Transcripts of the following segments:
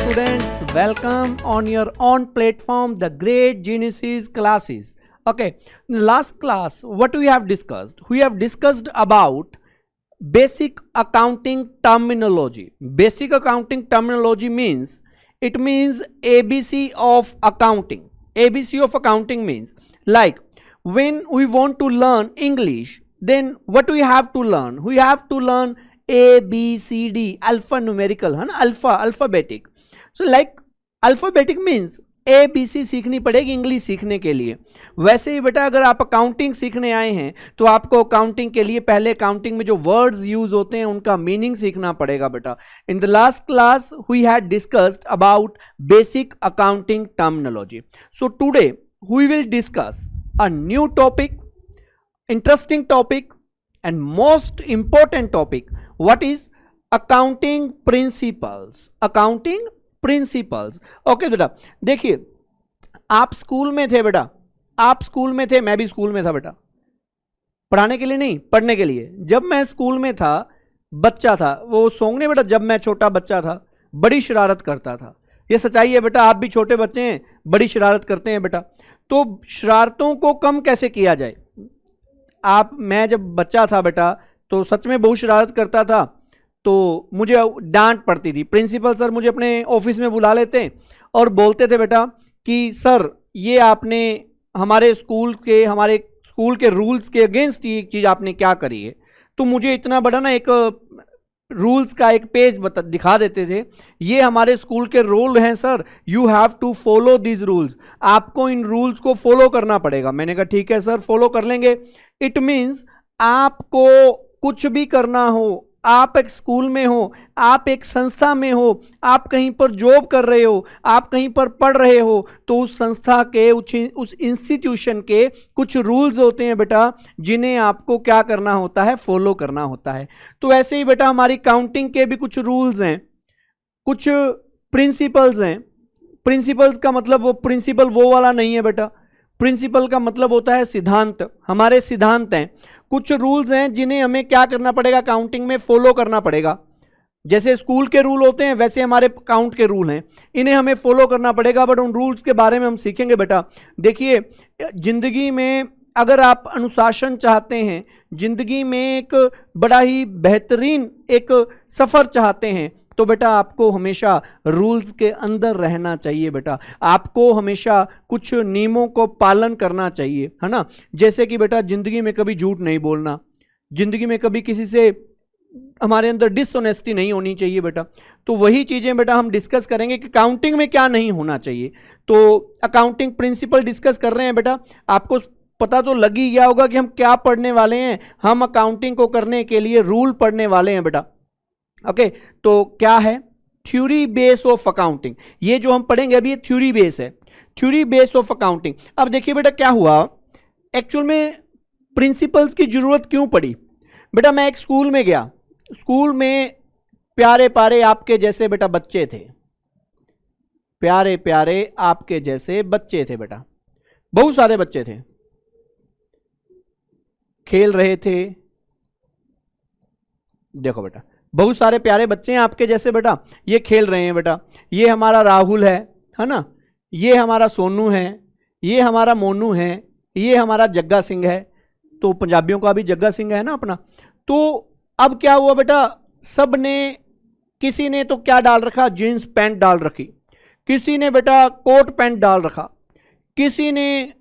students, welcome on your own platform, the Great Genesis classes. Okay, in the last class, what we have discussed? We have discussed about basic accounting terminology. Basic accounting terminology means, it means ABC of accounting. ABC of accounting means, like when we want to learn English, then what we have to learn? We have to learn A, B, C, D, alphanumerical, है ना, alphabetic. So like alphabetic means A, B, C सीखनी पड़ेगी English सीखने के लिए. वैसे ही बेटा अगर आप अकाउंटिंग सीखने आए हैं तो आपको अकाउंटिंग के लिए पहले अकाउंटिंग में जो वर्ड्स यूज होते हैं उनका मीनिंग सीखना पड़ेगा बेटा. In the last class we had discussed about basic accounting terminology. So today we will discuss a new topic, interesting topic and most important topic. What is accounting principles? Accounting principles. Okay बेटा, देखिए आप school में थे बेटा, आप school में थे, मैं भी स्कूल में था बेटा, पढ़ाने के लिए नहीं पढ़ने के लिए. जब मैं स्कूल में था, बच्चा था, वो सॉन्ग नहीं बेटा, जब मैं छोटा बच्चा था बड़ी शरारत करता था. ये सच्चाई है बेटा, आप भी छोटे बच्चे हैं, बड़ी शरारत करते हैं बेटा. तो शरारतों को कम कैसे किया जाए? मैं जब बच्चा था बेटा तो सच में बहुत शरारत करता था, तो मुझे डांट पड़ती थी. प्रिंसिपल सर मुझे अपने ऑफिस में बुला लेते और बोलते थे बेटा कि सर ये आपने हमारे स्कूल के रूल्स के अगेंस्ट ये चीज़ आपने क्या करी है. तो मुझे इतना बड़ा ना एक रूल्स का एक पेज दिखा देते थे, ये हमारे स्कूल के रूल हैं sir, you have to follow this rules, आपको इन रूल्स को फॉलो करना पड़ेगा. मैंने कहा ठीक है सर, फॉलो कर लेंगे. इट मीन्स आपको कुछ भी करना हो, आप एक स्कूल में हो, आप एक संस्था में हो, आप कहीं पर जॉब कर रहे हो, आप कहीं पर पढ़ रहे हो, तो उस संस्था के उस इंस्टीट्यूशन के कुछ रूल्स होते हैं बेटा जिन्हें आपको क्या करना होता है, फॉलो करना होता है. तो ऐसे ही बेटा हमारी काउंटिंग के भी कुछ रूल्स हैं, कुछ प्रिंसिपल्स हैं. प्रिंसिपल्स का मतलब वो प्रिंसिपल वो वाला नहीं है बेटा, प्रिंसिपल का मतलब होता है सिद्धांत. हमारे सिद्धांत हैं, कुछ रूल्स हैं जिन्हें हमें क्या करना पड़ेगा, अकाउंटिंग में फॉलो करना पड़ेगा. जैसे स्कूल के रूल होते हैं वैसे हमारे अकाउंट के रूल हैं, इन्हें हमें फॉलो करना पड़ेगा. बट उन रूल्स के बारे में हम सीखेंगे बेटा. देखिए जिंदगी में अगर आप अनुशासन चाहते हैं, जिंदगी में एक बड़ा ही बेहतरीन एक सफ़र चाहते हैं, तो बेटा आपको हमेशा रूल्स के अंदर रहना चाहिए बेटा. आपको हमेशा कुछ नियमों को पालन करना चाहिए, है ना. जैसे कि बेटा जिंदगी में कभी झूठ नहीं बोलना, जिंदगी में कभी किसी से हमारे अंदर डिसऑनेस्टी नहीं होनी चाहिए बेटा. तो वही चीज़ें बेटा हम डिस्कस करेंगे कि अकाउंटिंग में क्या नहीं होना चाहिए. तो अकाउंटिंग प्रिंसिपल डिस्कस कर रहे हैं बेटा. आपको पता तो लग ही गया होगा कि हम क्या पढ़ने वाले हैं. हम अकाउंटिंग को करने के लिए रूल पढ़ने वाले हैं बेटा. ओके तो क्या है, थ्योरी बेस ऑफ अकाउंटिंग. ये जो हम पढ़ेंगे अभी ये थ्योरी बेस है, थ्योरी बेस ऑफ अकाउंटिंग. अब देखिए बेटा क्या हुआ, एक्चुअल में प्रिंसिपल्स की जरूरत क्यों पड़ी बेटा. मैं एक स्कूल में गया, स्कूल में प्यारे प्यारे आपके जैसे बेटा बच्चे थे, प्यारे प्यारे आपके जैसे बच्चे थे बेटा, बहुत सारे बच्चे थे, खेल रहे थे. देखो बेटा बहुत सारे प्यारे बच्चे हैं आपके जैसे बेटा, ये खेल रहे हैं बेटा. ये हमारा राहुल है ना, ये हमारा सोनू है, ये हमारा मोनू है, ये हमारा जग्गा सिंह है. तो पंजाबियों का भी जग्गा सिंह है ना अपना. तो अब क्या हुआ बेटा, सब ने, किसी ने तो क्या डाल रखा, जीन्स पैंट डाल रखी, किसी ने बेटा कोट पैंट डाल रखा, किसी ने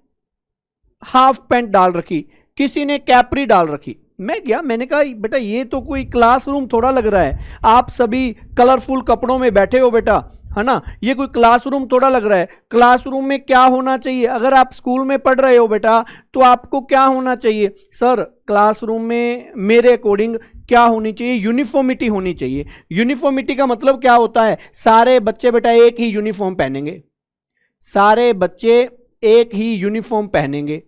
हाफ पैंट डाल रखी, किसी ने कैपरी डाल रखी. मैं गया, मैंने कहा बेटा ये तो कोई क्लासरूम थोड़ा लग रहा है, आप सभी कलरफुल कपड़ों में बैठे हो बेटा, है ना, ये कोई क्लासरूम थोड़ा लग रहा है. क्लासरूम में क्या होना चाहिए, अगर आप स्कूल में पढ़ रहे हो बेटा तो आपको क्या होना चाहिए सर, क्लासरूम में मेरे अकॉर्डिंग क्या होनी चाहिए, यूनिफॉर्मिटी होनी चाहिए. यूनिफॉर्मिटी का मतलब क्या होता है, सारे बच्चे बेटा एक ही यूनिफॉर्म पहनेंगे, सारे बच्चे एक ही यूनिफॉर्म पहनेंगे.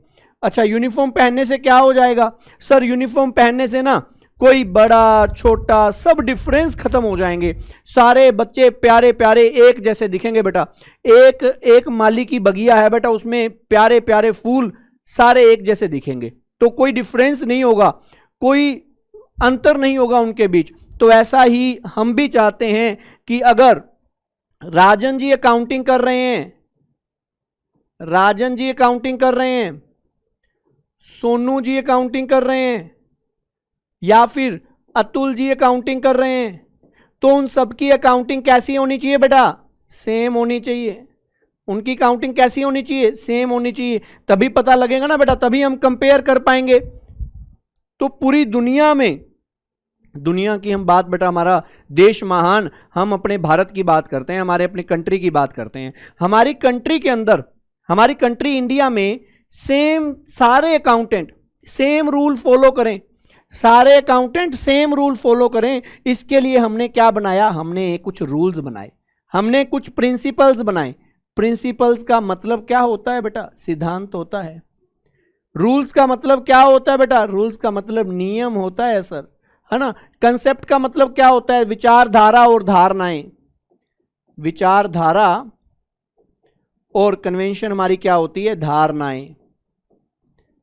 अच्छा यूनिफॉर्म पहनने से क्या हो जाएगा सर, यूनिफॉर्म पहनने से ना कोई बड़ा छोटा सब डिफरेंस खत्म हो जाएंगे, सारे बच्चे प्यारे प्यारे एक जैसे दिखेंगे बेटा. एक माली की बगिया है बेटा, उसमें प्यारे प्यारे फूल सारे एक जैसे दिखेंगे, तो कोई डिफरेंस नहीं होगा, कोई अंतर नहीं होगा उनके बीच. तो ऐसा ही हम भी चाहते हैं कि अगर राजन जी अकाउंटिंग कर रहे हैं, राजन जी अकाउंटिंग कर रहे हैं, सोनू जी अकाउंटिंग कर रहे हैं, या फिर अतुल जी अकाउंटिंग कर रहे हैं, तो उन सबकी अकाउंटिंग कैसी होनी चाहिए बेटा? सेम होनी चाहिए। उनकी अकाउंटिंग कैसी होनी चाहिए? सेम होनी चाहिए। तभी पता लगेगा ना बेटा, तभी हम कंपेयर कर पाएंगे। तो पूरी दुनिया में, दुनिया की हम बात बेटा, हमारा देश महान, हम अपने भारत की बात करते हैं, हमारे अपनी कंट्री की बात करते हैं। हमारी कंट्री के अंदर, हमारी कंट्री इंडिया में सेम सारे अकाउंटेंट सेम रूल फॉलो करें, सारे अकाउंटेंट सेम रूल फॉलो करें। इसके लिए हमने क्या बनाया? हमने कुछ रूल्स बनाए, हमने कुछ प्रिंसिपल्स बनाए। प्रिंसिपल्स का मतलब क्या होता है बेटा? सिद्धांत होता है। रूल्स का मतलब क्या होता है बेटा? रूल्स का मतलब नियम होता है सर, है ना। कंसेप्ट का मतलब क्या होता है? विचारधारा और धारणाएं। विचारधारा और कन्वेंशन हमारी क्या होती है? धारणाएं।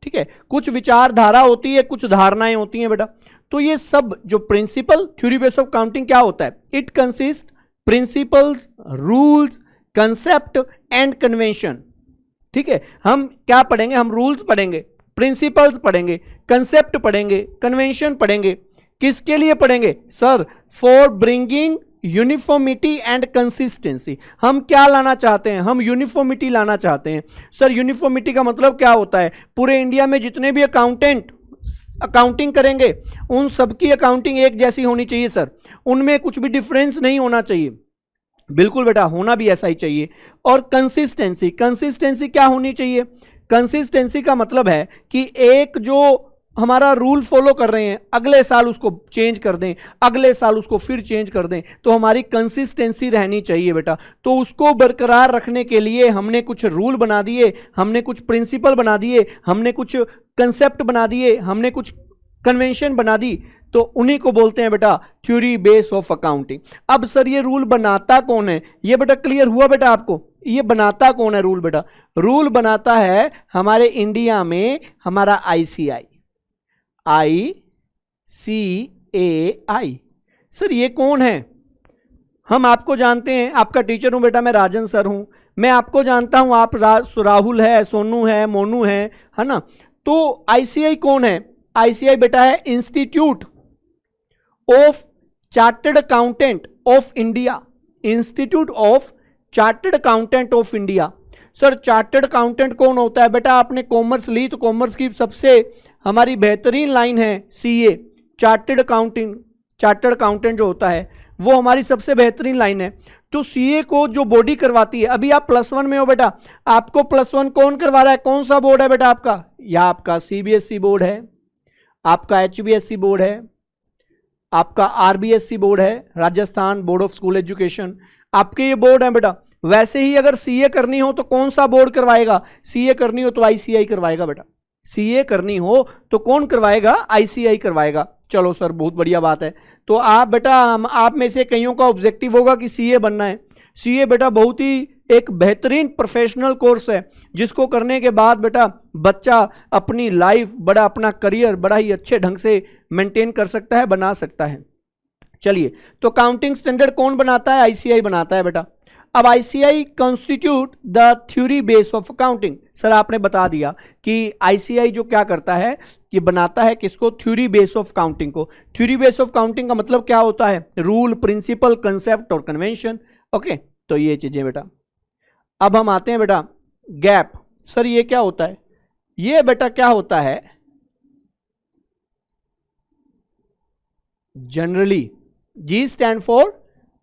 ठीक है, कुछ विचारधारा होती है, कुछ धारणाएं होती हैं बेटा। तो ये सब जो principle, theory base of counting क्या होता है? It consist principles, rules, concept and convention. ठीक है, हम क्या पढ़ेंगे? हम रूल्स पढ़ेंगे, प्रिंसिपल्स पढ़ेंगे, कंसेप्ट पढ़ेंगे, कन्वेंशन पढ़ेंगे। किसके लिए पढ़ेंगे sir? For bringing uniformity and consistency. हम क्या लाना चाहते हैं? हम यूनिफॉर्मिटी लाना चाहते हैं। सर यूनिफॉर्मिटी का मतलब क्या होता है? पूरे इंडिया में जितने भी अकाउंटेंट अकाउंटिंग करेंगे उन सबकी अकाउंटिंग एक जैसी होनी चाहिए सर, उनमें कुछ भी डिफरेंस नहीं होना चाहिए। बिल्कुल बेटा, होना भी ऐसा ही चाहिए। और कंसिस्टेंसी, कंसिस्टेंसी क्या होनी चाहिए? कंसिस्टेंसी का मतलब है कि एक जो हमारा रूल फॉलो कर रहे हैं, अगले साल उसको चेंज कर दें, अगले साल उसको फिर चेंज कर दें, तो हमारी कंसिस्टेंसी रहनी चाहिए बेटा। तो उसको बरकरार रखने के लिए हमने कुछ रूल बना दिए, हमने कुछ प्रिंसिपल बना दिए, हमने कुछ कंसेप्ट बना दिए, हमने कुछ कन्वेंशन बना दी। तो उन्हीं को बोलते हैं बेटा थ्योरी बेस ऑफ अकाउंटिंग। अब सर ये रूल बनाता कौन है? ये बेटा क्लियर हुआ बेटा आपको? ये बनाता कौन है रूल बेटा? रूल बनाता है हमारे इंडिया में हमारा ICAI, ICAI। सर ये कौन है? हम आपको जानते हैं, आपका टीचर हूं बेटा, मैं राजन सर हूं, मैं आपको जानता हूं, आप राहुल है, सोनू है, मोनू है ना। तो ICAI कौन है? ICAI बेटा है institute of chartered accountant of India, institute of chartered accountant of India. Sir chartered accountant कौन होता है बेटा? आपने कॉमर्स ली तो कॉमर्स की सबसे हमारी बेहतरीन लाइन है CA, chartered accounting, chartered accountant जो होता है वो हमारी सबसे बेहतरीन लाइन है। तो CA को जो बॉडी करवाती है, अभी आप +1 में हो बेटा, आपको +1 कौन करवा रहा है? कौन सा बोर्ड है बेटा आपका? या आपका CBSE बोर्ड है, आपका HBSE बोर्ड है, आपका RBSE बोर्ड है, Rajasthan board of school education, आपके ये बोर्ड है बेटा। वैसे ही अगर CA करनी हो तो कौन सा बोर्ड करवाएगा? CA करनी हो तो ICAI करवाएगा बेटा। CA करनी हो तो कौन करवाएगा? ICAI करवाएगा। चलो सर बहुत बढ़िया बात है। तो आप बेटा, आप में से कईयों का ऑब्जेक्टिव होगा कि CA बनना है। CA बेटा बहुत ही एक बेहतरीन प्रोफेशनल कोर्स है, जिसको करने के बाद बेटा बच्चा अपनी लाइफ, बड़ा अपना करियर बड़ा ही अच्छे ढंग से मेंटेन कर सकता है, बना सकता है। चलिए, तो काउंटिंग स्टैंडर्ड कौन बनाता है? ICAI बनाता है बेटा। अब ICAI constitute the theory base of accounting. Sir आपने बता दिया कि ICAI जो क्या करता है, ये बनाता है किसको? थ्योरी बेस ऑफ काउंटिंग को। थ्योरी बेस ऑफ काउंटिंग का मतलब क्या होता है? रूल, प्रिंसिपल, कंसेप्ट और कन्वेंशन। ओके, तो ये चीजें बेटा। अब हम आते हैं बेटा गैप। सर ये क्या होता है? ये बेटा क्या होता है? Generally, G stand for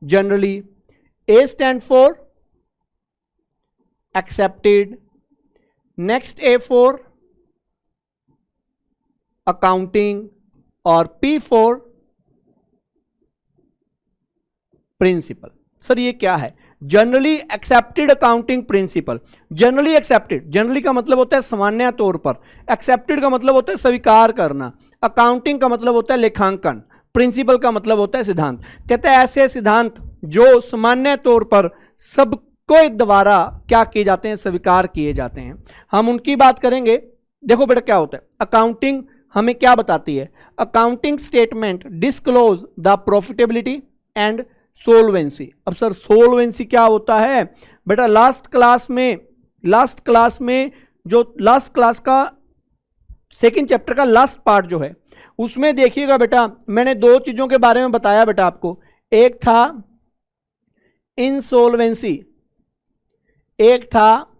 generally, A stand for accepted, next A for accounting और P for principle। सर ये क्या है? Generally accepted accounting principle. Generally accepted, generally का मतलब होता है सामान्य तौर पर, एक्सेप्टेड का मतलब होता है स्वीकार करना, अकाउंटिंग का मतलब होता है लेखांकन, प्रिंसिपल का मतलब होता है सिद्धांत। कहते हैं ऐसे सिद्धांत जो सामान्य तौर पर सबको द्वारा क्या किए जाते हैं? स्वीकार किए जाते हैं। हम उनकी बात करेंगे। देखो बेटा क्या होता है, अकाउंटिंग हमें क्या बताती है? Accounting statement disclose the profitability and solvency. अब सर सोलवेंसी क्या होता है बेटा, लास्ट क्लास में जो लास्ट क्लास का सेकंड चैप्टर का लास्ट पार्ट जो है उसमें देखिएगा बेटा, मैंने दो चीजों के बारे में बताया बेटा आपको। एक था इनसोल्वेंसी, एक था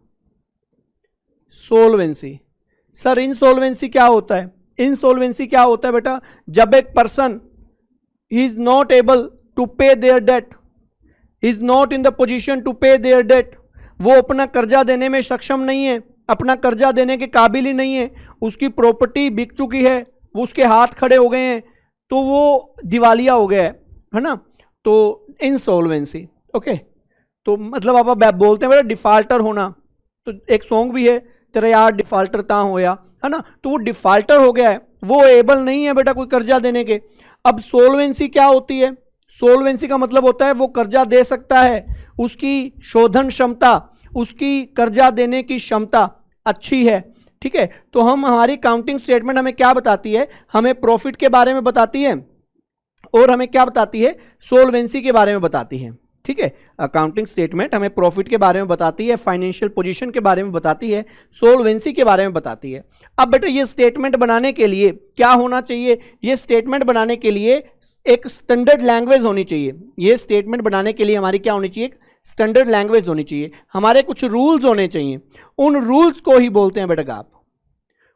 सोलवेंसी। सर इनसोल्वेंसी क्या होता है? इनसोल्वेंसी क्या होता है बेटा, जब एक person he is not able to pay their debt, is not in the position to pay their debt, वो अपना कर्जा देने में सक्षम नहीं है, अपना कर्जा देने के काबिल ही नहीं है, उसकी प्रॉपर्टी बिक चुकी है, वो उसके हाथ खड़े हो गए हैं, तो वो दिवालिया हो गया है ना, तो इनसोल्वेंसी। ओके, तो मतलब आप बोलते हैं बेटा डिफाल्टर होना, तो एक सॉन्ग भी है, तेरा यार डिफाल्टर ता होया, है ना, तो वो डिफाल्टर हो गया है, वो एबल नहीं है बेटा कोई कर्जा देने के। अब सोल्वेंसी क्या होती है? सोल्वेंसी का मतलब होता है वो कर्जा दे सकता है, उसकी शोधन क्षमता, उसकी कर्जा देने की क्षमता अच्छी है। ठीक है, तो हमारी काउंटिंग स्टेटमेंट हमें क्या बताती है? हमें प्रॉफिट के बारे में बताती है और हमें क्या बताती है? सोल्वेंसी के बारे में बताती है। ठीक है, अकाउंटिंग स्टेटमेंट हमें प्रॉफिट के बारे में बताती है, फाइनेंशियल पोजीशन के बारे में बताती है, सोल्वेंसी के बारे में बताती है। अब बेटा ये स्टेटमेंट बनाने के लिए क्या होना चाहिए? ये स्टेटमेंट बनाने के लिए एक स्टैंडर्ड लैंग्वेज होनी चाहिए। ये स्टेटमेंट बनाने के लिए हमारी क्या होनी चाहिए? स्टैंडर्ड लैंग्वेज होनी चाहिए, हमारे कुछ रूल्स होने चाहिए। उन रूल्स को ही बोलते हैं बेटा गैप,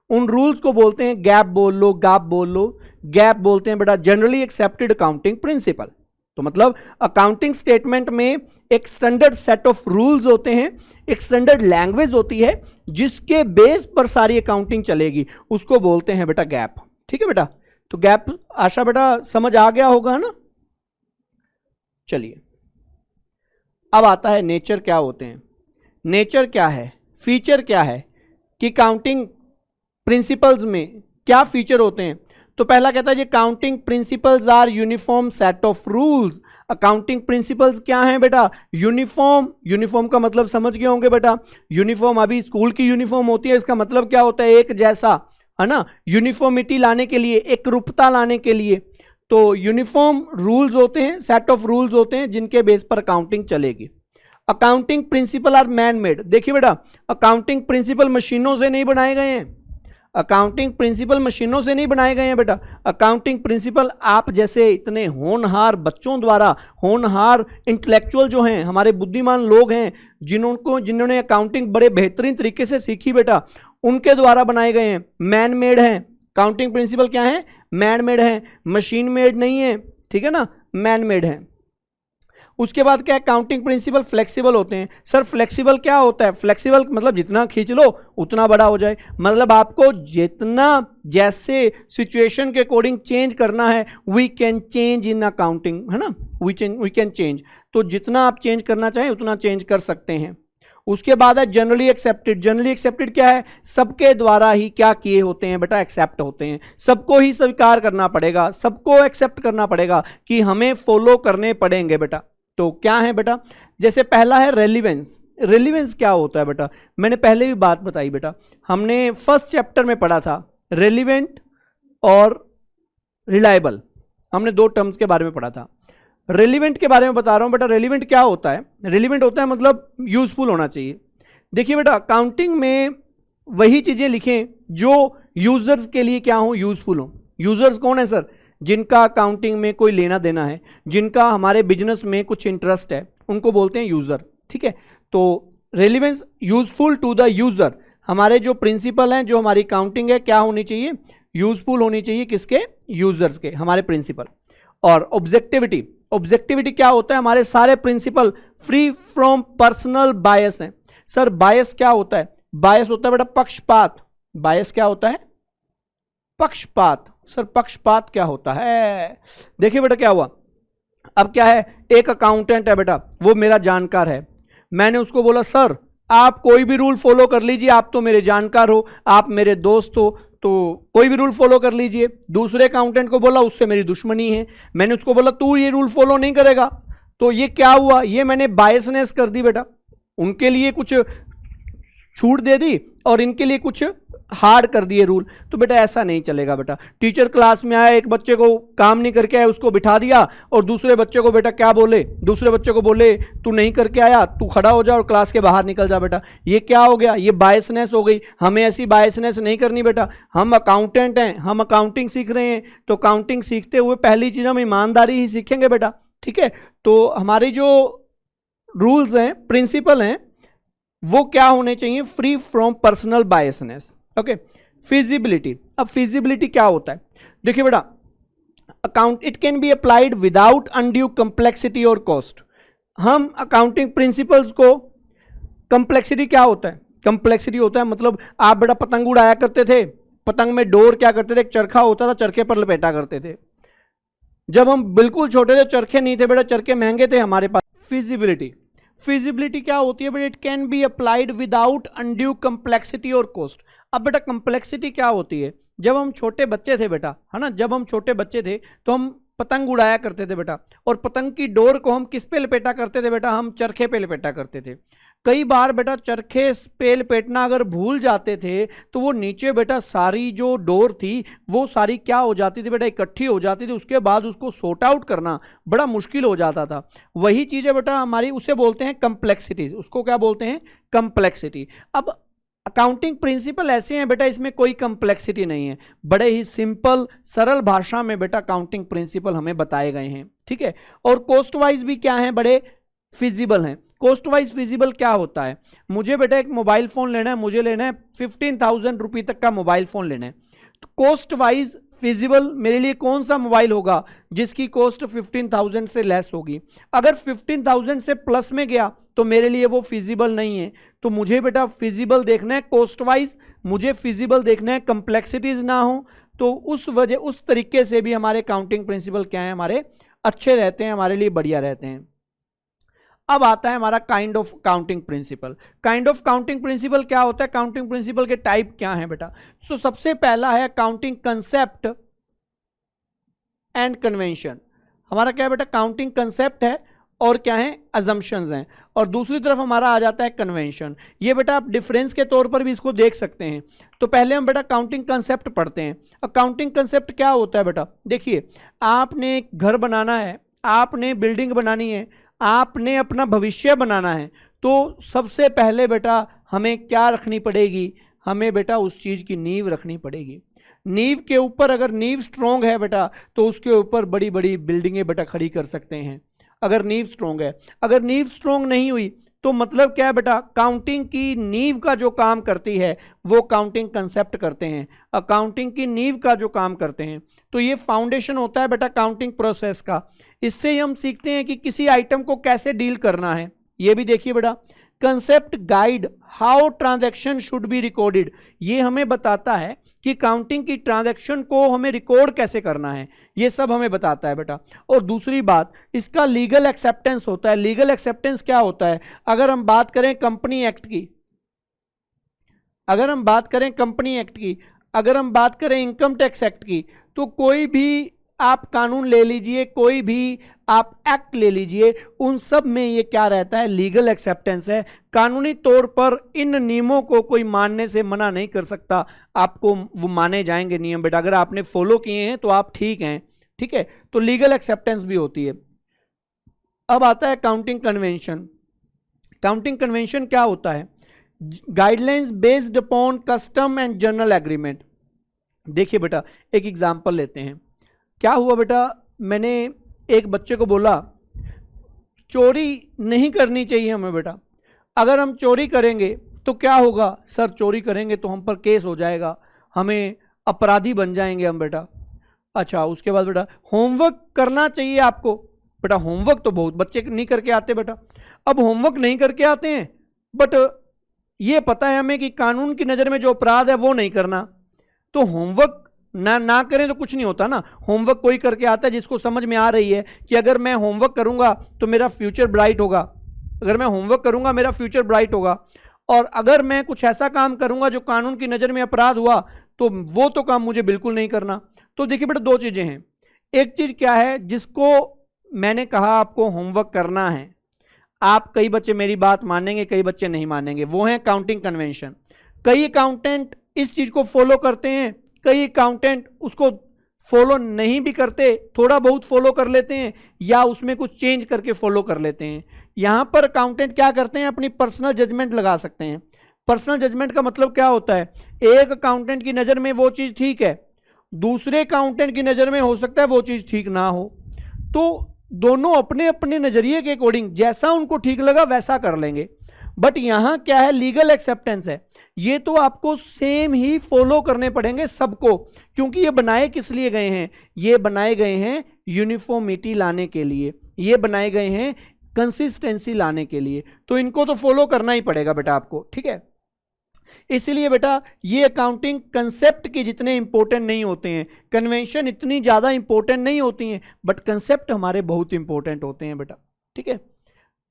उन रूल्स को बोलते हैं गैप बोल लो, गाप बोल लो, गैप बोलते हैं बेटा जनरली एक्सेप्टेड अकाउंटिंग प्रिंसिपल। तो मतलब अकाउंटिंग स्टेटमेंट में एक स्टैंडर्ड सेट ऑफ रूल्स होते हैं, एक स्टैंडर्ड लैंग्वेज होती है जिसके बेस पर सारी अकाउंटिंग चलेगी, उसको बोलते हैं बेटा गैप। ठीक है बेटा, तो गैप आशा बेटा समझ आ गया होगा ना। चलिए अब आता है नेचर क्या होते हैं। नेचर क्या है, फीचर क्या है कि काउंटिंग प्रिंसिपल्स में क्या फीचर होते हैं। तो पहला कहता है ये counting principles are uniform set of rules. Accounting principles क्या हैं बेटा? यूनिफॉर्म। यूनिफॉर्म का मतलब समझ गए होंगे बेटा, यूनिफॉर्म अभी स्कूल की यूनिफॉर्म होती है, इसका मतलब क्या होता है? एक जैसा, है ना, यूनिफॉर्मिटी लाने के लिए, एक रूपता लाने के लिए। तो यूनिफॉर्म रूल्स होते हैं, सेट ऑफ रूल्स होते हैं जिनके बेस पर अकाउंटिंग चलेगी। Accounting principle are man made. देखिए बेटा, अकाउंटिंग प्रिंसिपल मशीनों से नहीं बनाए गए हैं, अकाउंटिंग प्रिंसिपल मशीनों से नहीं बनाए गए हैं बेटा। अकाउंटिंग प्रिंसिपल आप जैसे इतने होनहार बच्चों द्वारा, होनहार इंटेलेक्चुअल जो हैं, हमारे बुद्धिमान लोग हैं, जिन्होंने अकाउंटिंग बड़े बेहतरीन तरीके से सीखी बेटा, उनके द्वारा बनाए गए हैं, मैन मेड हैं। अकाउंटिंग प्रिंसिपल क्या है? मैन मेड है, मशीन मेड नहीं है। ठीक है ना, मैन मेड है। उसके बाद क्या है? काउंटिंग प्रिंसिपल फ्लेक्सिबल होते हैं। सर फ्लेक्सिबल क्या होता है? फ्लेक्सिबल मतलब जितना खींच लो उतना बड़ा हो जाए, मतलब आपको जितना जैसे सिचुएशन के अकॉर्डिंग चेंज करना है, we can change in accounting, है ना, वी कैन चेंज। तो जितना आप चेंज करना चाहें उतना चेंज कर सकते हैं। उसके बाद है जनरली एक्सेप्टेड। जनरली एक्सेप्टेड क्या है? सबके द्वारा ही क्या किए होते हैं बेटा? एक्सेप्ट होते हैं, सबको ही स्वीकार करना पड़ेगा, सबको एक्सेप्ट करना पड़ेगा कि हमें फॉलो करने पड़ेंगे बेटा। तो क्या है बेटा? जैसे पहला है रेलिवेंस। रेलिवेंस क्या होता है बेटा? मैंने पहले भी बात बताई बेटा, हमने फर्स्ट चैप्टर में पढ़ा था रेलिवेंट और रिलायबल, हमने दो टर्म्स के बारे में पढ़ा था। रेलिवेंट के बारे में बता रहा हूं बेटा। रेलिवेंट क्या होता है? रेलिवेंट होता है मतलब यूजफुल होना चाहिए। देखिए बेटा, अकाउंटिंग में वही चीजें लिखें जो यूजर्स के लिए क्या हो? यूजफुल हो। यूजर्स कौन है सर? जिनका अकाउंटिंग में कोई लेना देना है, जिनका हमारे बिजनेस में कुछ इंटरेस्ट है, उनको बोलते हैं यूजर। ठीक है, तो relevance, useful to the user. हमारे जो प्रिंसिपल हैं, जो हमारी अकाउंटिंग है, क्या होनी चाहिए? यूजफुल होनी चाहिए। किसके? यूजर्स के, हमारे प्रिंसिपल। और ऑब्जेक्टिविटी। ऑब्जेक्टिविटी क्या होता है? हमारे सारे principle free from personal bias हैं। सर बायस क्या होता है? बायस होता है बेटा पक्षपात। बायस क्या होता है? पक्षपात। सर पक्षपात क्या होता है? देखिए बेटा क्या हुआ, अब क्या है, एक अकाउंटेंट है बेटा, वो मेरा जानकार है, मैंने उसको बोला सर आप कोई भी रूल फॉलो कर लीजिए, आप तो मेरे जानकार हो, आप मेरे दोस्त हो, तो कोई भी रूल फॉलो कर लीजिए। दूसरे अकाउंटेंट को बोला उससे मेरी दुश्मनी है, मैंने उसको बोला तू ये रूल फॉलो नहीं करेगा। तो ये क्या हुआ? ये मैंने बायसनेस कर दी बेटा, उनके लिए कुछ छूट दे दी और इनके लिए कुछ हार्ड कर दिए रूल, तो बेटा ऐसा नहीं चलेगा। बेटा टीचर क्लास में आया, एक बच्चे को काम नहीं करके आया, उसको बिठा दिया और दूसरे बच्चे को बेटा क्या बोले, दूसरे बच्चे को बोले तू नहीं करके आया, तू खड़ा हो जा और क्लास के बाहर निकल जा। बेटा ये क्या हो गया, ये बायसनेस हो गई। हमें ऐसी बायसनेस नहीं करनी बेटा। हम अकाउंटेंट हैं, हम अकाउंटिंग सीख रहे हैं, तो अकाउंटिंग सीखते हुए पहली चीज हम ईमानदारी ही सीखेंगे बेटा। ठीक है, तो हमारी जो रूल्स हैं, प्रिंसिपल हैं, वो क्या होने चाहिए, free from personal biasness. Okay, feasibility. अब फिजिबिलिटी क्या होता है, देखिए बेटा, account it can be applied without undue complexity और कॉस्ट। हम अकाउंटिंग प्रिंसिपल्स को, कंप्लेक्सिटी क्या होता है, कंप्लेक्सिटी होता है मतलब आप बेटा पतंग उड़ाया करते थे, पतंग में डोर क्या करते थे, एक चरखा होता था, चरखे पर लपेटा करते थे। जब हम बिल्कुल छोटे थे चरखे नहीं थे बेटा, चरखे महंगे थे हमारे पास। फिजिबिलिटी, फिजिबिलिटी क्या होती है बेटा, it can be applied without undue complexity और कॉस्ट। अब बेटा कंप्लेक्सिटी क्या होती है, जब हम छोटे बच्चे थे बेटा, है ना, जब हम छोटे बच्चे थे तो हम पतंग उड़ाया करते थे बेटा, और पतंग की डोर को हम किस पे लपेटा करते थे बेटा, हम चरखे पे लपेटा करते थे। कई बार बेटा चरखे पे लपेटना अगर भूल जाते थे तो वो नीचे बेटा सारी जो डोर थी वो सारी क्या हो जाती थी बेटा, इकट्ठी हो जाती थी। उसके बाद उसको सॉर्ट आउट करना बड़ा मुश्किल हो जाता था। वही चीज़ है बेटा हमारी, उसे बोलते हैं कंप्लेक्सिटी। उसको क्या बोलते हैं, कंप्लेक्सिटी। अब अकाउंटिंग प्रिंसिपल ऐसे हैं बेटा, इसमें कोई कंप्लेक्सिटी नहीं है, बड़े ही सिंपल सरल भाषा में बेटा अकाउंटिंग प्रिंसिपल हमें बताए गए हैं। ठीक है, और कॉस्ट वाइज भी क्या है, बड़े फिजिबल हैं। कॉस्ट वाइज फिजिबल क्या होता है, मुझे बेटा एक मोबाइल फोन लेना है, मुझे लेना है 15,000 रुपये तक का मोबाइल फोन लेना है, तो कॉस्ट वाइज फिजिबल मेरे लिए कौन सा मोबाइल होगा जिसकी कॉस्ट 15,000 से लेस होगी। अगर 15,000 से प्लस में गया तो मेरे लिए वो फिजिबल नहीं है। तो मुझे बेटा फिजिबल देखना है कॉस्ट वाइज, मुझे फिजिबल देखना है, कंप्लेक्सिटीज ना हो। तो उस तरीके से भी हमारे काउंटिंग प्रिंसिपल क्या है, हमारे अच्छे रहते हैं, हमारे लिए बढ़िया रहते हैं। अब आता है हमारा kind of counting principle. Kind of counting principle क्या होता है, काउंटिंग प्रिंसिपल के टाइप क्या हैं बेटा। सो सबसे पहला है काउंटिंग कंसेप्ट एंड कन्वेंशन। हमारा क्या है बेटा, काउंटिंग कंसेप्ट है और क्या है, अजम्पशंस हैं, और दूसरी तरफ हमारा आ जाता है कन्वेंशन। ये बेटा आप डिफरेंस के तौर पर भी इसको देख सकते हैं। तो पहले हम बेटा काउंटिंग कंसेप्ट पढ़ते हैं। अकाउंटिंग कंसेप्ट क्या होता है बेटा, देखिए आपने एक घर बनाना है, आपने बिल्डिंग बनानी है, आपने अपना भविष्य बनाना है, तो सबसे पहले बेटा हमें क्या रखनी पड़ेगी, हमें बेटा उस चीज़ की नींव रखनी पड़ेगी। नींव के ऊपर अगर नींव स्ट्रोंग है बेटा तो उसके ऊपर बड़ी बड़ी बिल्डिंगें बेटा खड़ी कर सकते हैं, अगर नींव स्ट्रोंग है। अगर नींव स्ट्रोंग नहीं हुई तो मतलब क्या है बेटा, काउंटिंग की नींव का जो काम करती है वो काउंटिंग कंसेप्ट करते हैं, अकाउंटिंग की नींव का जो काम करते हैं। तो ये फाउंडेशन होता है बेटा काउंटिंग प्रोसेस का। इससे हम सीखते हैं कि किसी आइटम को कैसे डील करना है। ये भी देखिए बेटा, concept guide how transaction should be recorded, ये हमें बताता है कि काउंटिंग की ट्रांजैक्शन को हमें रिकॉर्ड कैसे करना है, ये सब हमें बताता है बेटा। और दूसरी बात, इसका लीगल एक्सेप्टेंस होता है। लीगल एक्सेप्टेंस क्या होता है, अगर हम बात करें कंपनी एक्ट की, अगर हम बात करें कंपनी एक्ट की, अगर हम बात करें इनकम टैक्स एक्ट की, तो कोई भी आप कानून ले लीजिए, कोई भी आप एक्ट ले लीजिए, उन सब में ये क्या रहता है, लीगल एक्सेप्टेंस है। कानूनी तौर पर इन नियमों को कोई मानने से मना नहीं कर सकता, आपको वो माने जाएंगे नियम बेटा। अगर आपने फॉलो किए हैं तो आप ठीक हैं, ठीक है। तो लीगल एक्सेप्टेंस भी होती है। अब आता है काउंटिंग कन्वेंशन। काउंटिंग कन्वेंशन क्या होता है, guidelines based upon custom and general agreement. देखिए बेटा एक एग्जांपल लेते हैं। क्या हुआ बेटा, मैंने एक बच्चे को बोला चोरी नहीं करनी चाहिए हमें बेटा, अगर हम चोरी करेंगे तो क्या होगा, सर चोरी करेंगे तो हम पर केस हो जाएगा, हमें अपराधी बन जाएंगे हम बेटा। अच्छा, उसके बाद बेटा होमवर्क करना चाहिए आपको। बेटा होमवर्क तो बहुत बच्चे नहीं करके आते बेटा। अब होमवर्क नहीं करके आते हैं बट ये पता है हमें कि कानून की नज़र में जो अपराध है वो नहीं करना, तो होमवर्क ना करें तो कुछ नहीं होता ना। होमवर्क कोई करके आता है जिसको समझ में आ रही है कि अगर मैं होमवर्क करूंगा तो मेरा फ्यूचर ब्राइट होगा, अगर मैं होमवर्क करूंगा मेरा फ्यूचर ब्राइट होगा, और अगर मैं कुछ ऐसा काम करूंगा जो कानून की नज़र में अपराध हुआ तो वो तो काम मुझे बिल्कुल नहीं करना। तो देखिए बेटा दो चीज़ें हैं, एक चीज़ क्या है जिसको मैंने कहा आपको होमवर्क करना है, आप कई बच्चे मेरी बात मानेंगे कई बच्चे नहीं मानेंगे, वो है काउंटिंग कन्वेंशन। कई अकाउंटेंट इस चीज को फॉलो करते हैं, कई अकाउंटेंट उसको फॉलो नहीं भी करते, थोड़ा बहुत फॉलो कर लेते हैं या उसमें कुछ चेंज करके फॉलो कर लेते हैं। यहां पर अकाउंटेंट क्या करते हैं, अपनी पर्सनल जजमेंट लगा सकते हैं। पर्सनल जजमेंट का मतलब क्या होता है, एक अकाउंटेंट की नजर में वो चीज ठीक है, दूसरे अकाउंटेंट की नजर में हो सकता है वो चीज ठीक ना हो, तो दोनों अपने अपने नजरिए के अकॉर्डिंग जैसा उनको ठीक लगा वैसा कर लेंगे। बट यहां क्या है, लीगल एक्सेप्टेंस है, ये तो आपको सेम ही फॉलो करने पड़ेंगे सबको, क्योंकि ये बनाए किस लिए गए हैं, ये बनाए गए हैं यूनिफॉर्मिटी लाने के लिए, ये बनाए गए हैं कंसिस्टेंसी लाने के लिए, तो इनको तो फॉलो करना ही पड़ेगा बेटा आपको, ठीक है। इसलिए बेटा ये अकाउंटिंग कंसेप्ट के जितने इंपॉर्टेंट नहीं होते हैं, कन्वेंशन इतनी ज्यादा इंपॉर्टेंट नहीं होती हैं, बट कंसेप्ट हमारे बहुत इंपॉर्टेंट होते हैं बेटा, ठीक है।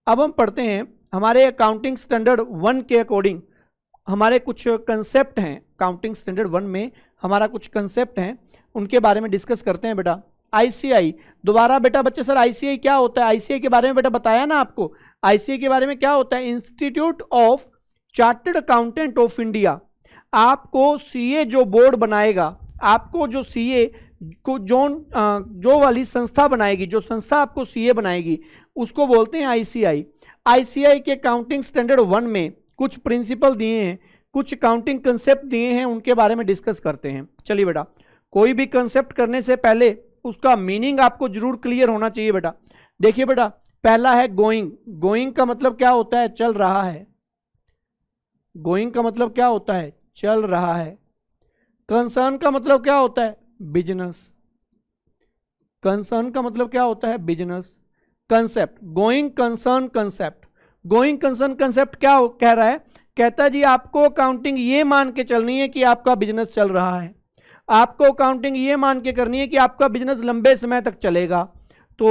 अब हम पढ़ते हैं हमारे अकाउंटिंग स्टैंडर्ड 1 के अकॉर्डिंग हमारे कुछ कंसेप्ट हैं। अकाउंटिंग स्टैंडर्ड 1 में हमारा कुछ कंसेप्ट हैं, उनके बारे में डिस्कस करते हैं बेटा। आईसीआई, दोबारा बेटा बच्चे सर आईसीआई क्या होता है, आईसीआई के बारे में बेटा बताया ना आपको, आईसीआई के बारे में क्या होता है, institute of chartered accountant of India. आपको सीए जो बोर्ड बनाएगा, आपको जो सीए को जो वाली संस्था बनाएगी, जो संस्था आपको सीए बनाएगी उसको बोलते हैं आईसीआई। आईसीआई के अकाउंटिंग स्टैंडर्ड 1 में कुछ प्रिंसिपल दिए हैं, कुछ अकाउंटिंग कंसेप्ट दिए हैं, उनके बारे में डिस्कस करते हैं। चलिए बेटा, कोई भी कंसेप्ट करने से पहले उसका मीनिंग आपको जरूर क्लियर होना चाहिए बेटा। देखिए बेटा, पहला है गोइंग। गोइंग का मतलब क्या होता है, चल रहा है। गोइंग का मतलब क्या होता है, चल रहा है। कंसर्न का मतलब क्या होता है, बिजनेस। कंसर्न का मतलब क्या होता है, business. Concept, going concern concept. Going concern concept क्या कह रहा है, कहता है जी आपको अकाउंटिंग ये मान के चलनी है कि आपका बिजनेस चल रहा है, आपको अकाउंटिंग ये मान के करनी है कि आपका बिजनेस लंबे समय तक चलेगा। तो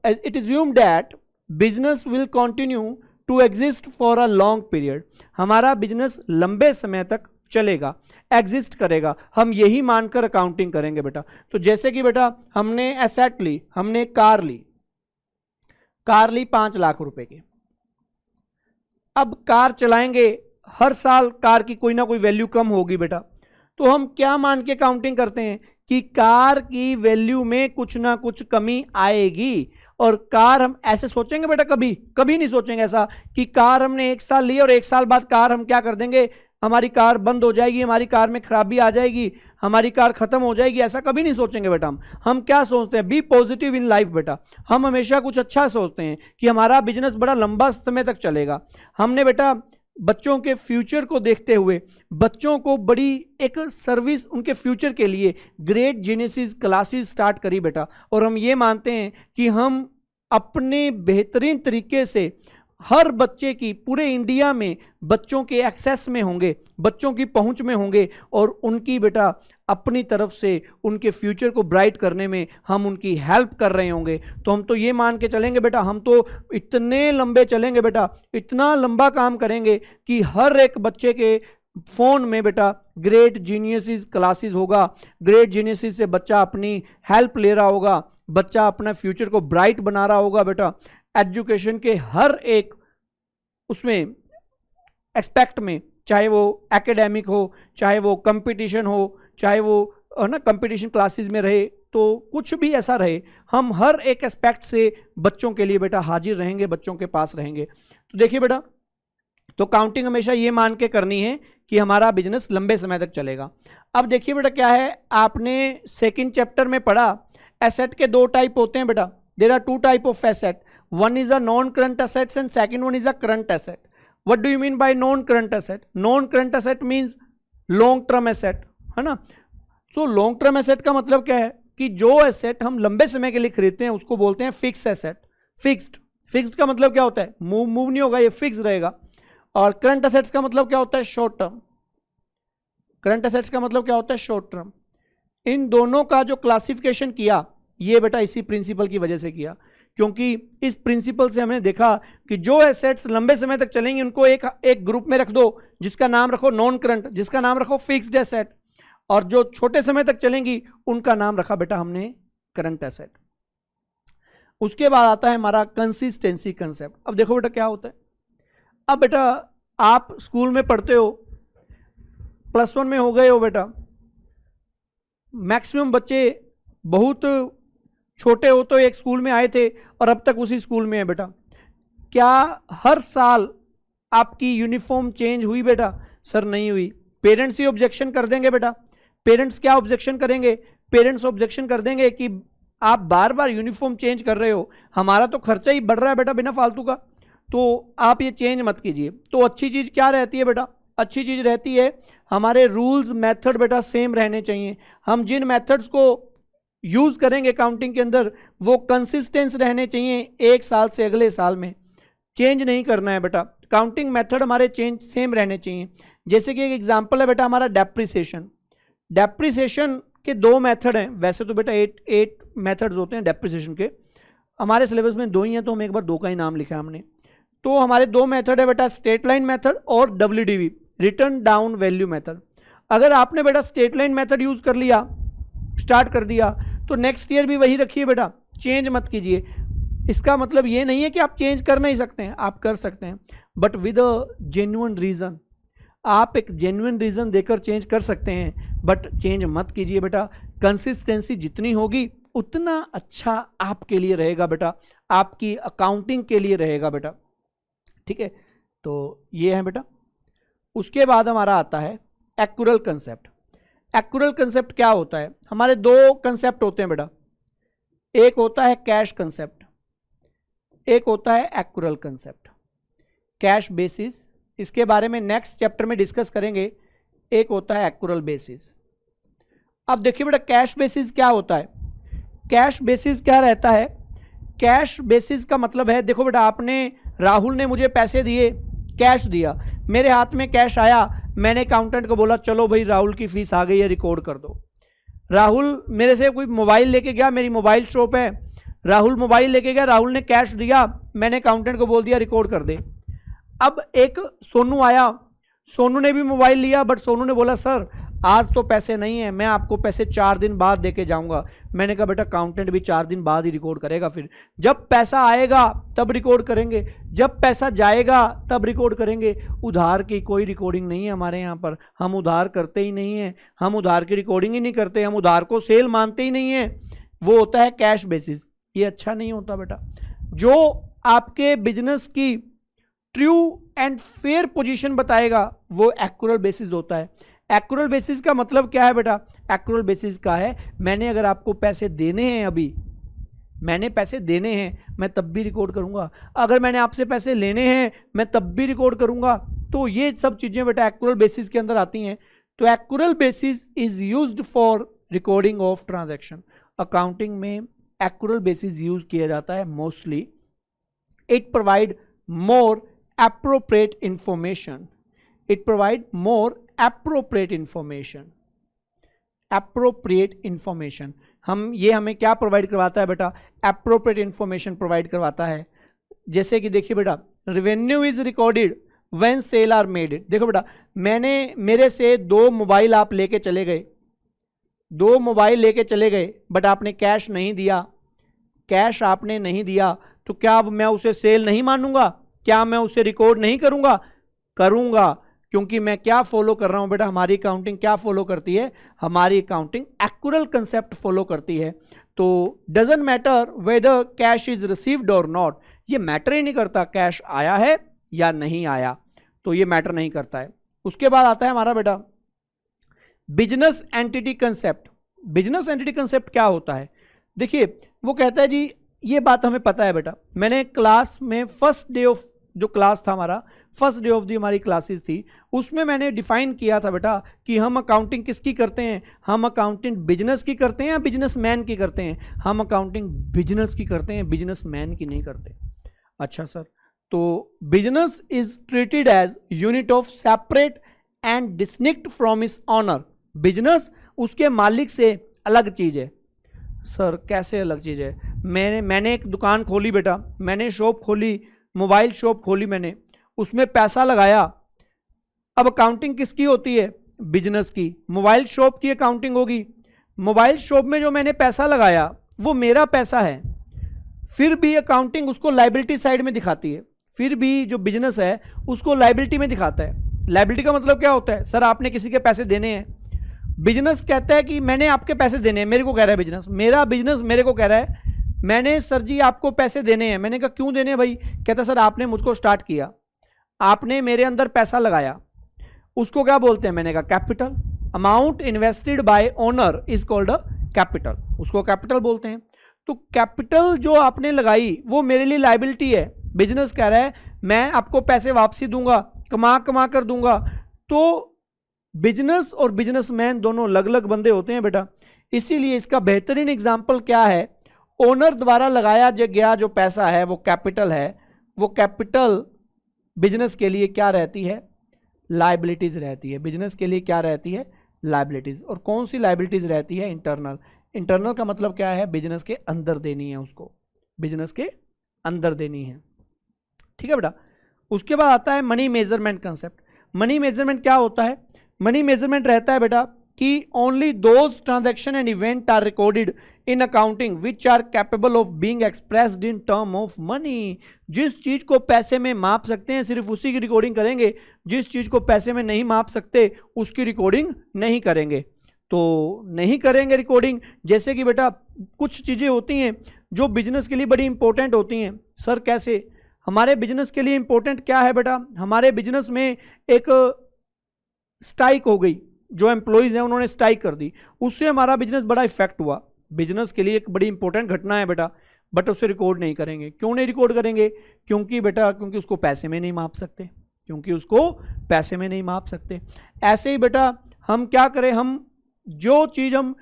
it is assumed that business will continue to exist for a long period. हमारा बिजनेस लंबे समय तक चलेगा, एग्जिस्ट करेगा, हम यही मानकर अकाउंटिंग करेंगे बेटा। तो जैसे कि बेटा हमने एसेट ली, हमने कार ली, कार ली 5 लाख रुपए की। अब कार चलाएंगे, हर साल कार की कोई ना कोई वैल्यू कम होगी बेटा, तो हम क्या मान के काउंटिंग करते हैं कि कार की वैल्यू में कुछ ना कुछ कमी आएगी। और कार हम ऐसे सोचेंगे बेटा, कभी कभी नहीं सोचेंगे ऐसा कि कार हमने 1 साल ली और 1 साल बाद कार हम क्या कर देंगे, हमारी कार बंद हो जाएगी, हमारी कार में खराबी आ जाएगी, हमारी कार खत्म हो जाएगी, ऐसा कभी नहीं सोचेंगे बेटा। हम क्या सोचते हैं, बी पॉजिटिव इन लाइफ बेटा। हम हमेशा कुछ अच्छा सोचते हैं कि हमारा बिजनेस बड़ा लंबा समय तक चलेगा। हमने बेटा बच्चों के फ्यूचर को देखते हुए बच्चों को बड़ी एक सर्विस उनके फ्यूचर के लिए ग्रेट जीनियसिस क्लासेस स्टार्ट करी बेटा। और हम ये मानते हैं कि हम अपने बेहतरीन तरीके से हर बच्चे की, पूरे इंडिया में बच्चों के एक्सेस में होंगे, बच्चों की पहुंच में होंगे, और उनकी बेटा अपनी तरफ से उनके फ्यूचर को ब्राइट करने में हम उनकी हेल्प कर रहे होंगे। तो हम तो ये मान के चलेंगे बेटा, हम तो इतने लंबे चलेंगे बेटा, इतना लंबा काम करेंगे कि हर एक बच्चे के फोन में बेटा ग्रेट जीनियसिस क्लासेस होगा। ग्रेट जीनियसिस से बच्चा अपनी हेल्प ले रहा होगा, बच्चा अपना फ्यूचर को ब्राइट बना रहा होगा बेटा। एजुकेशन के हर एक उसमें एक्सपेक्ट में, चाहे वो एकेडमिक हो, चाहे वो कंपटीशन हो, चाहे वो ना कंपटीशन क्लासेस में रहे, तो कुछ भी ऐसा रहे, हम हर एक एस्पेक्ट से बच्चों के लिए बेटा हाजिर रहेंगे, बच्चों के पास रहेंगे। तो देखिए बेटा, तो काउंटिंग हमेशा ये मान के करनी है कि हमारा बिजनेस लंबे समय तक चलेगा। अब देखिए बेटा क्या है, आपने सेकंड चैप्टर में पढ़ा एसेट के 2 टाइप होते हैं बेटा। There are 2 type of asset, one is a non-current assets and second one is a current asset. What do you mean by non-current asset? Non-current asset means long term asset, है ना। So long term asset का मतलब क्या है कि जो asset हम लंबे समय के लिए खरीदते हैं उसको बोलते हैं फिक्स एसेट। फिक्स्ड का मतलब क्या होता है, मूव नहीं होगा, ये फिक्स रहेगा। और करंट एसेट्स का मतलब क्या होता है, शॉर्ट टर्म। करंट एसेट्स का मतलब क्या होता है, शॉर्ट टर्म। इन दोनों का जो क्लासिफिकेशन किया, ये बेटा इसी प्रिंसिपल की वजह से किया, क्योंकि इस प्रिंसिपल से हमने देखा कि जो एसेट्स लंबे समय तक चलेंगी उनको एक ग्रुप में रख दो, जिसका नाम रखो नॉन करंट, जिसका नाम रखो फिक्स्ड एसेट, और जो छोटे समय तक चलेंगी उनका नाम रखा बेटा हमने करंट एसेट। उसके बाद आता है हमारा कंसिस्टेंसी कंसेप्ट। अब देखो बेटा क्या होता है, अब बेटा आप स्कूल में पढ़ते हो +1 में हो गए हो बेटा, मैक्सिमम बच्चे बहुत छोटे हो तो एक स्कूल में आए थे और अब तक उसी स्कूल में है बेटा। क्या हर साल आपकी यूनिफॉर्म चेंज हुई बेटा? सर नहीं हुई। पेरेंट्स ही ऑब्जेक्शन कर देंगे बेटा। पेरेंट्स क्या ऑब्जेक्शन करेंगे? पेरेंट्स ऑब्जेक्शन कर देंगे कि आप बार बार यूनिफॉर्म चेंज कर रहे हो, हमारा तो खर्चा ही बढ़ रहा है बेटा बिना फालतू का, तो आप ये चेंज मत कीजिए। तो अच्छी चीज़ क्या रहती है बेटा? अच्छी चीज़ रहती है हमारे रूल्स मेथड बेटा सेम रहने चाहिए। हम जिन मेथड्स को यूज़ करेंगे काउंटिंग के अंदर वो कंसिस्टेंस रहने चाहिए, एक साल से अगले साल में चेंज नहीं करना है बेटा। काउंटिंग मेथड हमारे चेंज सेम रहने चाहिए। जैसे कि एक एग्जांपल है बेटा हमारा डेप्रिसिएशन। डेप्रिसिएशन के 2 मेथड हैं, वैसे तो बेटा 8 मेथड्स होते हैं डेप्रिसिएशन के, हमारे सिलेबस में 2 ही हैं तो हम एक बार 2 का ही नाम लिखा है हमने। तो हमारे 2 मेथड है बेटा, स्ट्रेट लाइन मेथड और WDV, return down value method. अगर आपने बेटा स्ट्रेट लाइन मेथड यूज कर लिया, स्टार्ट कर दिया, तो नेक्स्ट ईयर भी वही रखिए बेटा, चेंज मत कीजिए। इसका मतलब ये नहीं है कि आप चेंज कर नहीं सकते हैं, आप कर सकते हैं, but with a genuine reason. आप एक जेन्युइन रीजन देकर चेंज कर सकते हैं, बट चेंज मत कीजिए बेटा। कंसिस्टेंसी जितनी होगी उतना अच्छा आपके लिए रहेगा बेटा, आपकी अकाउंटिंग के लिए रहेगा बेटा, ठीक है। तो ये है बेटा। उसके बाद हमारा आता है एक्यूरल कंसेप्ट। एक्यूरल कंसेप्ट क्या होता है? हमारे 2 कंसेप्ट होते हैं बेटा, एक होता है कैश कंसेप्ट, एक होता है एक्यूरल कंसेप्ट। कैश बेसिस, इसके बारे में नेक्स्ट चैप्टर में डिस्कस करेंगे। एक होता है एक्यूरल बेसिस। अब देखिए बेटा कैश बेसिस क्या होता है? कैश बेसिस क्या रहता है? कैश बेसिस का मतलब है, देखो बेटा आपने, राहुल ने मुझे पैसे दिए, कैश दिया, मेरे हाथ में कैश आया, मैंने अकाउंटेंट को बोला चलो भाई राहुल की फीस आ गई है, रिकॉर्ड कर दो। राहुल मेरे से कोई मोबाइल लेके गया, मेरी मोबाइल शॉप है, राहुल मोबाइल लेके गया, राहुल ने कैश दिया, मैंने अकाउंटेंट को बोल दिया रिकॉर्ड कर दे। अब एक सोनू आया, सोनू ने भी मोबाइल लिया, बट सोनू ने बोला सर आज तो पैसे नहीं है, मैं आपको पैसे 4 दिन बाद देके जाऊंगा। मैंने कहा बेटा अकाउंटेंट भी 4 दिन बाद ही रिकॉर्ड करेगा, फिर जब पैसा आएगा तब रिकॉर्ड करेंगे, जब पैसा जाएगा तब रिकॉर्ड करेंगे। उधार की कोई रिकॉर्डिंग नहीं है हमारे यहाँ पर, हम उधार करते ही नहीं हैं, हम उधार की रिकॉर्डिंग ही नहीं करते, हम उधार को सेल मानते ही नहीं है। वो होता है कैश बेसिस। ये अच्छा नहीं होता बेटा। जो आपके बिजनेस की ट्रू एंड फेयर पोजीशन बताएगा वो एक्यूरल बेसिस होता है। एक्यूरल बेसिस का मतलब क्या है बेटा? एक्यूरल बेसिस का है मैंने अगर आपको पैसे देने हैं, अभी मैंने पैसे देने हैं, मैं तब भी रिकॉर्ड करूंगा, अगर मैंने आपसे पैसे लेने हैं मैं तब भी रिकॉर्ड करूंगा। तो ये सब चीजें बेटा एक्यूरल बेसिस के अंदर आती हैं। तो accrual basis is used for recording of transaction. Accounting में एक्यूरल बेसिस यूज किया जाता है mostly. It provide more appropriate information. It provide more appropriate information. Appropriate information, हमें क्या प्रोवाइड करवाता है बेटा? appropriate information प्रोवाइड करवाता है। जैसे कि देखिए बेटा, revenue is recorded when sale are made। देखो बेटा मेरे से 2 मोबाइल आप लेके चले गए, 2 मोबाइल लेके चले गए, बट आपने कैश नहीं दिया, कैश आपने नहीं दिया, तो क्या मैं उसे सेल नहीं मानूंगा? क्या मैं उसे रिकॉर्ड नहीं करूंगा? करूंगा, क्योंकि मैं क्या फॉलो कर रहा हूं बेटा? हमारी अकाउंटिंग क्या फॉलो करती है? हमारी अकाउंटिंग एक्यूरल कंसेप्ट फॉलो करती है। तो doesn't matter whether cash is received और नॉट, ये मैटर ही नहीं करता कैश आया है या नहीं आया, तो ये मैटर नहीं करता है। उसके बाद आता है हमारा बेटा business entity concept. Business entity concept क्या होता है? देखिए वो कहता है जी, ये बात हमें पता है बेटा, मैंने क्लास में फर्स्ट डे ऑफ जो क्लास था हमारा, फर्स्ट डे ऑफ दी हमारी क्लासेस थी, उसमें मैंने डिफाइन किया था बेटा कि हम अकाउंटिंग किसकी करते हैं? हम अकाउंटिंग बिजनेस की करते हैं या बिजनेसमैन की करते हैं? हम अकाउंटिंग बिजनेस की करते हैं, बिजनेसमैन की नहीं करते। अच्छा सर, तो business is treated as unit of separate and distinct from its owner. Business उसके मालिक से अलग चीज है। सर कैसे अलग चीज है? मैंने एक दुकान खोली बेटा, मैंने शॉप खोली, मोबाइल शॉप खोली, मैंने उसमें पैसा लगाया। अब अकाउंटिंग किसकी होती है? बिजनेस की। मोबाइल शॉप की अकाउंटिंग होगी। मोबाइल शॉप में जो मैंने पैसा लगाया वो मेरा पैसा है, फिर भी अकाउंटिंग उसको लायबिलिटी साइड में दिखाती है, फिर भी जो बिजनेस है उसको लायबिलिटी में दिखाता है। लायबिलिटी का मतलब क्या होता है? सर आपने किसी के पैसे देने हैं, बिजनेस कहता है कि मैंने आपके पैसे देने हैं, मेरे को कह रहा है बिजनेस, मेरा बिजनेस मेरे को कह रहा है मैंने सर जी आपको पैसे देने हैं। मैंने कहा क्यों देने हैं भाई? कहता सर आपने मुझको स्टार्ट किया, आपने मेरे अंदर पैसा लगाया, उसको क्या बोलते हैं? मैंने कहा capital. Amount invested bye owner is called a capital, उसको कैपिटल बोलते हैं। तो कैपिटल जो आपने लगाई वो मेरे लिए लायबिलिटी है। बिजनेस कह रहा है मैं आपको पैसे वापसी दूंगा, कमा कर दूंगा। तो बिजनेस और बिजनेसमैन दोनों अलग अलग बंदे होते हैं बेटा, इसीलिए इसका बेहतरीन एग्जाम्पल क्या है? ओनर द्वारा लगाया गया जो पैसा है वो कैपिटल है, वो कैपिटल बिजनेस के लिए क्या रहती है? लायबिलिटीज रहती है। बिजनेस के लिए क्या रहती है? लायबिलिटीज। और कौन सी लायबिलिटीज रहती है? इंटरनल। इंटरनल का मतलब क्या है? बिजनेस के अंदर देनी है, उसको बिजनेस के अंदर देनी है। ठीक है बेटा। उसके बाद आता है money measurement concept. Money measurement क्या होता है? मनी मेजरमेंट रहता है बेटा कि only those transaction and event are recorded in accounting which are capable of being expressed in term of money. जिस चीज को पैसे में माप सकते हैं सिर्फ उसी की रिकॉर्डिंग करेंगे, जिस चीज को पैसे में नहीं माप सकते उसकी रिकॉर्डिंग नहीं करेंगे। तो नहीं करेंगे रिकॉर्डिंग, जैसे कि बेटा कुछ चीजें होती हैं जो बिजनेस के लिए बड़ी इंपॉर्टेंट होती हैं। सर कैसे? हमारे बिजनेस के लिए इंपॉर्टेंट क्या है बेटा? हमारे बिजनेस में एक स्ट्राइक हो गई, जो एम्प्लॉइज हैं उन्होंने स्ट्राइक कर दी, उससे हमारा बिजनेस बड़ा इफेक्ट हुआ। बिजनेस के लिए एक बड़ी इंपॉर्टेंट घटना है बेटा, बट उसे रिकॉर्ड नहीं करेंगे। क्यों नहीं रिकॉर्ड करेंगे? क्योंकि बेटा क्योंकि उसको पैसे में नहीं माप सकते, क्योंकि उसको पैसे में नहीं माप सकते। ऐसे ही बेटा हम क्या करें? हम जो चीज़ हम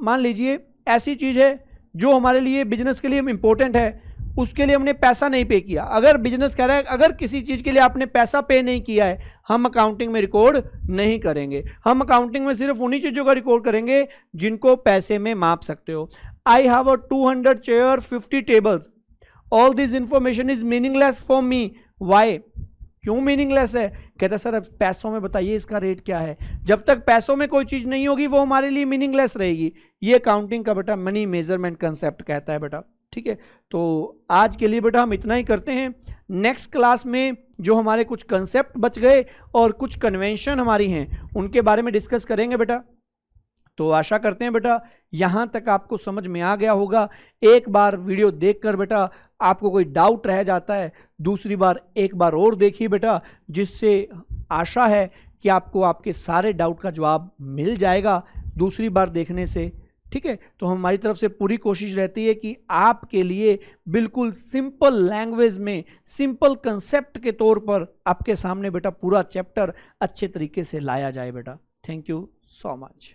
मान लीजिए ऐसी चीज़ है जो हमारे लिए बिजनेस के लिए इंपॉर्टेंट है, उसके लिए हमने पैसा नहीं पे किया। अगर बिजनेस कह रहा है अगर किसी चीज़ के लिए आपने पैसा पे नहीं किया है, हम अकाउंटिंग में रिकॉर्ड नहीं करेंगे। हम अकाउंटिंग में सिर्फ उन्हीं चीज़ों का रिकॉर्ड करेंगे जिनको पैसे में माप सकते हो। I have a 200 chair 50 tables, all this information is meaningless for me. Why? क्यों मीनिंगलेस है? कहता सर अब पैसों में बताइए इसका रेट क्या है। जब तक पैसों में कोई चीज़ नहीं होगी वो हमारे लिए मीनिंगलेस रहेगी। ये अकाउंटिंग का बेटा मनी मेजरमेंट कंसेप्ट कहता है बेटा। ठीक है, तो आज के लिए बेटा हम इतना ही करते हैं। नेक्स्ट क्लास में जो हमारे कुछ कंसेप्ट बच गए और कुछ कन्वेंशन हमारी हैं उनके बारे में डिस्कस करेंगे बेटा। तो आशा करते हैं बेटा यहाँ तक आपको समझ में आ गया होगा। एक बार वीडियो देखकर बेटा आपको कोई डाउट रह जाता है, दूसरी बार एक बार और देखिए बेटा, जिससे आशा है कि आपको आपके सारे डाउट का जवाब मिल जाएगा दूसरी बार देखने से। ठीक है, तो हमारी तरफ से पूरी कोशिश रहती है कि आपके लिए बिल्कुल सिंपल लैंग्वेज में सिंपल कंसेप्ट के तौर पर आपके सामने बेटा पूरा चैप्टर अच्छे तरीके से लाया जाए बेटा। Thank you so much.